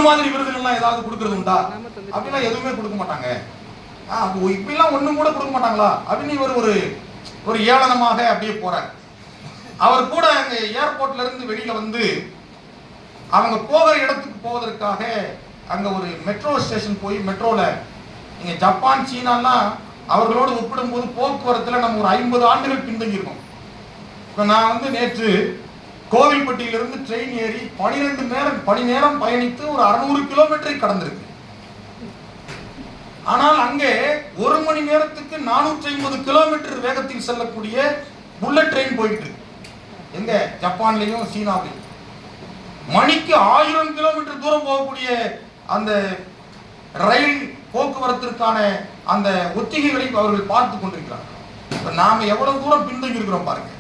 மாதிரி விருதுகள்லாம் ஏதாவது கொடுக்கறது உண்டா? அப்படிலாம் எதுவுமே கொடுக்க மாட்டாங்க. இப்படிலாம் ஒண்ணும் கூட கொடுக்க மாட்டாங்களா அப்படின்னு இவர் ஒரு ஏளனமாக அப்படியே போறார். அவர் கூட அங்க ஏர்போர்ட்ல இருந்து வெளியில வந்து அவங்க போகிற இடத்துக்கு போவதற்காக அங்க ஒரு மெட்ரோ ஸ்டேஷன் போய் மெட்ரோல நீங்க ஜப்பான் சீனாலாம் அவர்களோடு ஒப்பிடும்போது போக்குவரத்துல நம்ம ஒரு 50 ஆண்டுகள் பின்தங்கி இருக்கோம். இப்ப நான் வந்து நேற்று கோவில்பட்டியிலிருந்து ட்ரெயின் ஏறி 12 மணி நேரம் பயணித்து ஒரு 600 கிலோமீட்டரை கடந்திருக்கு. ஆனால் அங்கே 1 மணி நேரத்துக்கு 450 கிலோமீட்டர் வேகத்தில் செல்லக்கூடிய புல்லட் ட்ரெயின் போயிட்டு இருக்கு. எங்க? ஜப்பான்லயும் சீனாவிலையும். மணிக்கு 1000 கிலோமீட்டர் தூரம் போகக்கூடிய அந்த ரயில் போக்குவரத்திற்கான அந்த ஒத்திகைகளை அவர்கள் பார்த்து கொண்டிருக்கிறார்கள். நாம எவ்வளவு தூரம் பின்தங்கி இருக்கிறோம் பாருங்க.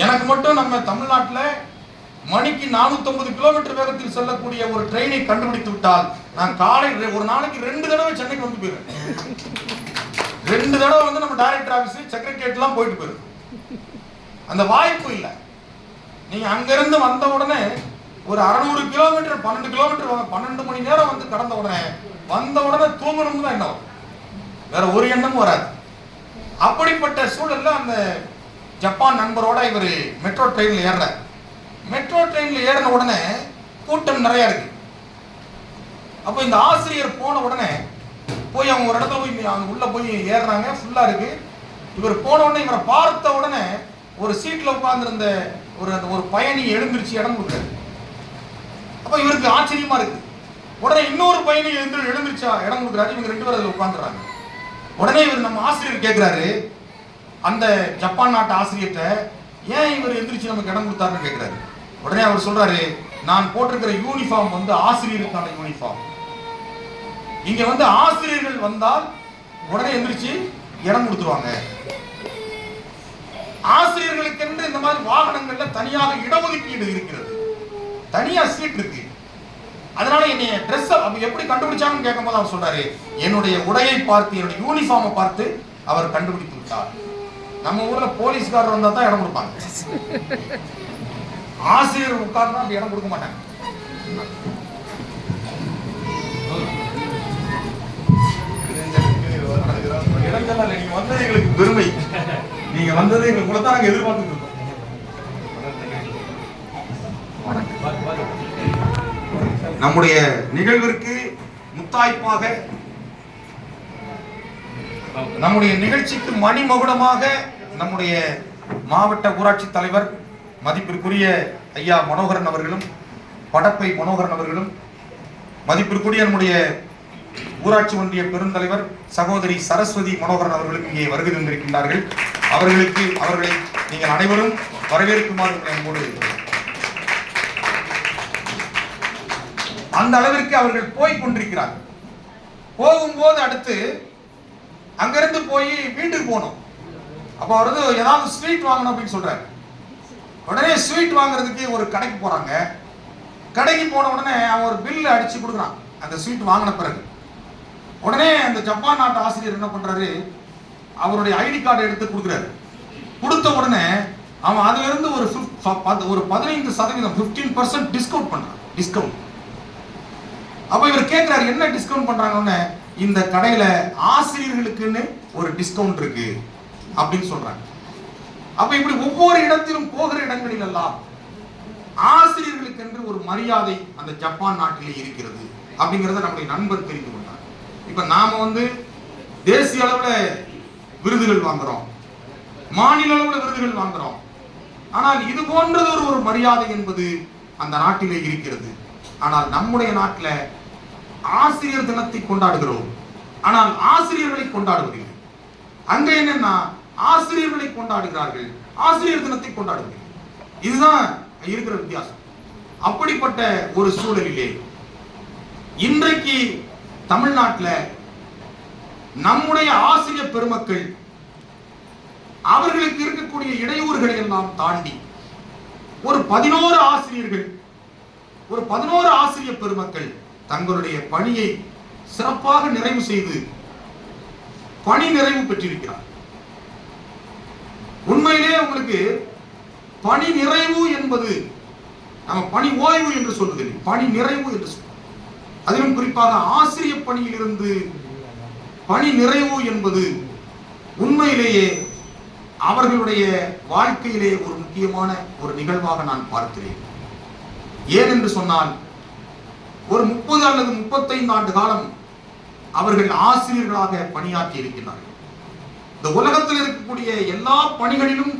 எனக்கு மட்டும் நம்ம தமிழ்நாட்டில் மணிக்கு 450 கிலோமீட்டர் வேகத்தில் செல்லக்கூடிய ஒரு ட்ரெயினை கண்டுபிடித்து விட்டால் நான் காலை ஒரு நாளைக்கு 2 தடவை சென்னைக்கு வந்து போயிருவேன். 2 தடவை வந்து நம்ம டைரக்டர் ஆபீஸ் செக்ரட்டரியேட் எல்லாம் போயிட்டு போயிருவோம். அந்த வாய்ப்பு இல்லை. நீங்க அங்கிருந்து வந்த உடனே ஒரு 600 கிலோமீட்டர் 12 கிலோமீட்டர் 12 மணி நேரம் வந்து கடந்த உடனே தூங்கணும் தான் எண்ணம், வேற ஒரு எண்ணமும் வராது. அப்படிப்பட்ட சூழல்ல அந்த ஜப்பான் நண்பரோட இவர் மெட்ரோ ட்ரெயின்ல ஏறுறார். மெட்ரோ ட்ரெயின்ல ஏறின உடனே கூட்டம் நிறைய இருக்கு. அப்போ இந்த ஆசிரியர் போன உடனே போய் அவங்க ஒரு இடத்துல போய் அவங்க உள்ள போய் ஏறுறாங்க, ஃபுல்லா இருக்கு. இவர் போன உடனே இவரை பார்த்த உடனே ஒரு சீட்ல உட்கார்ந்துருந்த ஒரு பயணி எழுந்திருச்சு இடம் கொடுக்குறாரு. அப்ப இவருக்கு ஆச்சரியமா இருக்கு. உடனே இன்னொரு பயணி எழுந்திருச்சா இடம் கொடுக்குறாரு. இவங்க 2 பேரும் அதில் உட்கார்ந்துறாங்க. உடனே இவர் நம்ம ஆசிரியர் கேட்கிறாரு, அந்த ஜப்பான் நாட்டு ஆசிரியர்கிட்ட, ஏன் இவர் எந்திரிச்சு நமக்கு இடம் கொடுத்தாருன்னு கேட்கிறாரு. உடனே அவர் சொல்றாரு, நான் போட்டிருக்கிற யூனிஃபார்ம் வந்து ஆசிரியருக்கான யூனிஃபார்ம். இங்க வந்து ஆசிரியர்கள் வந்தால் உடனே எந்திரிச்சு இடம் கொடுத்துருவாங்க. ஆசிரியர்களுக்கு என்று இந்த மாதிரி வாகனங்கள்ல தனியாக இடஒதுக்கீடு இருக்கிறது, தனியா சீட் இருக்கு. அதனால என்னைய ட்ரெஸ் எப்படி கண்டுபிடிச்சாங்கன்னு கேட்கும்போது அவர் சொல்றாரு, என்னுடைய உடையை பார்த்து என்னுடைய யூனிஃபார்மை பார்த்து அவர் கண்டுபிடித்து விட்டார். நம்ம ஊர்ல போலீஸ்காரர் வந்தா தான் இடம் கொடுப்பாங்க, ஆசிரியர் உட்கார்ந்தா அப்படி இடம் கொடுக்க மாட்டாங்க. இடங்கள்ல நீங்க வந்தது எங்களுக்கு பெருமை, நீங்க வந்தது எங்களுக்கு கூட தான் நாங்க எதிர்பார்த்துட்டு இருக்கோம். நம்முடைய நிகழ்விற்கு முத்தாய்ப்பாக, நம்முடைய நிகழ்ச்சிக்கு மணிமகுடமாக நம்முடைய மாவட்ட ஊராட்சி தலைவர் மதிப்பிற்குரிய ஐயா மனோகரன் அவர்களும், படப்பை மனோகரன் அவர்களும், மதிப்பிற்குரிய நம்முடைய ஊராட்சி ஒன்றிய பெருந்தலைவர் சகோதரி சரஸ்வதி மனோகரன் அவர்களுக்கு இங்கே வருகை தந்திருக்கின்றார்கள். அவர்களை நீங்கள் அனைவரும் வரவேற்குமாறு என்போடு அந்த அளவிற்கு அவர்கள் போய் கொண்டிருக்கிறார்கள். போகும்போது அடுத்து அங்கிருந்து போய் வீட்டுக்கு போனோம். அப்போ அவர் வந்து ஏதாவது ஸ்வீட் வாங்கணும் அப்படின்னு சொல்றாரு. உடனே ஸ்வீட் வாங்குறதுக்கு ஒரு கடைக்கு போறாங்க. கடைக்கு போன உடனே அவன் ஒரு பில் அடிச்சு கொடுக்குறான் அந்த ஸ்வீட் வாங்கின பிறகு. உடனே அந்த ஜப்பான் நாட்டு ஆசிரியர் என்ன பண்றாரு, அவருடைய ஐடி கார்டை எடுத்து கொடுக்குறாரு. கொடுத்த உடனே அவன் அதுல இருந்து ஒரு 15% 15% டிஸ்கவுண்ட் பண்றான். டிஸ்கவுண்ட். அப்ப இவர் கேட்கிறாரு, என்ன டிஸ்கவுண்ட் பண்றாங்கன்னு. இந்த கடையில ஆசிரியர்களுக்குன்னு ஒரு டிஸ்கவுண்ட் இருக்கு அப்படின்னு சொல்றாங்க. அப்ப இப்படி ஒவ்வொரு இடத்திலும் போகிற இடங்களில் எல்லாம் ஆசிரியர்களுக்கு என்று ஒரு மரியாதை அந்த ஜப்பான் நாட்டிலே இருக்கிறது அப்படிங்கறத நம்முடைய நண்பர் தெரிந்து கொண்டார். இப்ப நாம வந்து தேசிய அளவுல விருதுகள் வாங்குறோம், மாநில அளவுல விருதுகள் வாங்குறோம். ஆனால் இது போன்றது ஒரு மரியாதை என்பது அந்த நாட்டிலே இருக்கிறது. ஆனால் நம்முடைய நாட்டில் ஆசிரியர் தினத்தை கொண்டாடுகிறோம், ஆனால் ஆசிரியர்களை கொண்டாடுவதில்லை. அங்க என்னன்னா ஆசிரியர்களை கொண்டாடுகிறார்கள், ஆசிரியர் தினத்தை கொண்டாடுவதில்லை. இதுதான் இருக்கிற வித்தியாசம். அப்படிப்பட்ட ஒரு சூழலிலே இன்றைக்கு தமிழ்நாட்டில் நம்முடைய ஆசிரியர் பெருமக்கள் அவர்களுக்கு இருக்கக்கூடிய இடையூறுகளை எல்லாம் தாண்டி ஒரு 11 ஆசிரியர்கள், ஒரு 11 ஆசிரியர் பெருமக்கள் தங்களுடைய பணியை சிறப்பாக நிறைவு செய்து பணி நிறைவு பெற்றிருக்கிறார். உண்மையிலே உங்களுக்கு பணி நிறைவு என்பது நம்ம பணி ஓய்வு என்று சொல்வதில்லை, பணி நிறைவு என்று சொல்றோம். அதிலும் குறிப்பாக ஆசிரியர் பணியிலிருந்து பணி நிறைவு என்பது உண்மையிலேயே அவர்களுடைய வாழ்க்கையிலே ஒரு முக்கியமான ஒரு நிகழ்வாக நான் பார்க்கிறேன். ஏன் என்று சொன்னால், ஒரு 30 அல்லது 35 ஆண்டு காலம் அவர்கள் ஆசிரியர்களாக பணியாற்றி இருக்கிறார்கள். இந்த உலகத்தில் இருக்கக்கூடிய எல்லா பணிகளிலும்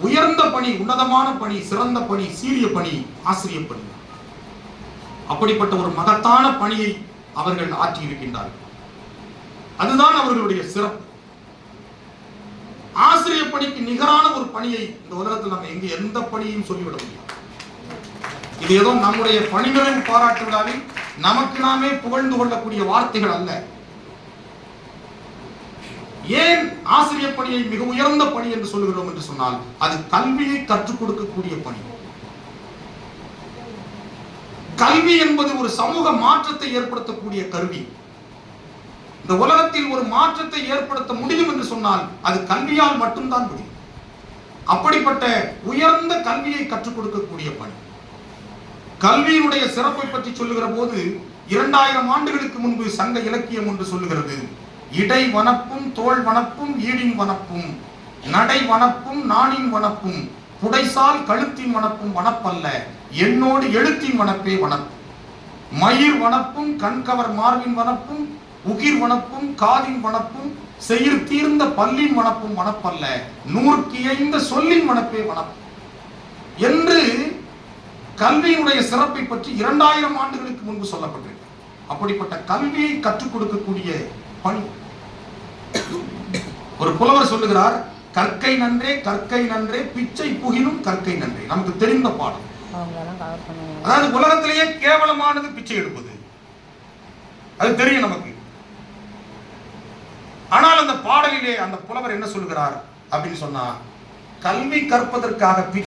உயர்ந்த பணி, உன்னதமான பணி, சிறந்த பணி, சீரிய பணி ஆசிரியர் பணி. அப்படிப்பட்ட ஒரு மகத்தான பணியை அவர்கள் ஆற்றி இருக்கின்றார்கள். அதுதான் அவர்களுடைய சிறப்பு. ஆசிரியர் பணிக்கு நிகரான ஒரு பணியை இந்த உலகத்தில் நம்ம எங்க எந்த பணியையும் சொல்லிவிட முடியாது. இது ஏதோ நம்முடைய பணி நிறைவு பாராட்டு விழாவில் நமக்கு நாமே புகழ்ந்து கொள்ளக்கூடிய வார்த்தைகள் அல்ல. ஏன் ஆசிரியர் பணியை மிக உயர்ந்த பணி என்று சொல்லுகிறோம் என்று சொன்னால், அது கல்வியை கற்றுக் கொடுக்கக்கூடிய பணி. கல்வி என்பது ஒரு சமூக மாற்றத்தை ஏற்படுத்தக்கூடிய கருவி. இந்த உலகத்தில் ஒரு மாற்றத்தை ஏற்படுத்த முடியும் என்று சொன்னால் அது கல்வியால் மட்டும்தான் முடியும். அப்படிப்பட்ட உயர்ந்த கல்வியை கற்றுக் கொடுக்கக்கூடிய பணி. கல்வியினுடைய சிறப்பை பற்றி சொல்லுகிற போது 2000 ஆண்டுகளுக்கு முன்பு சங்க இலக்கியம் ஒன்று சொல்லுகிறது. இடை வனப்பும் தோல் வனப்பும் ஈடின் வனப்பும் நடை வனப்பும் நாணின் வனப்பும் புடைசால் கழுத்தின் வனப்பும் வனப்பல்ல, என்னோடு எழுத்தின் வனப்பே வனப்பு. மயிர் வனப்பும் கண்கவர் மார்பின் வனப்பும் உகிர் வனப்பும் காதின் வனப்பும் செயிர் தீர்ந்த பல்லின் வனப்பும் வனப்பல்ல, நூற்கியைந்த சொல்லின் வனப்பே வனப்பு என்று கல்வியினுடைய சிறப்பை பற்றி 2000 ஆண்டுகளுக்கு முன்பு சொல்லப்பட்டிருக்கு. அப்படிப்பட்ட கல்வியை கற்றுக் கொடுக்கக்கூடிய பணி. ஒரு புலவர் சொல்லுகிறார், கற்கை நன்றே கற்கை நன்றே பிச்சை புகினும் கற்கை நன்றே. நமக்கு தெரிந்த பாடம். அதாவது உலகத்திலேயே கேவலமானது பிச்சை எடுப்பது, அது தெரியும் நமக்கு. ஆனால் அந்த பாடலிலே அந்த புலவர் என்ன சொல்கிறார் அப்படின்னு சொன்னா, கல்வி கற்பதற்காக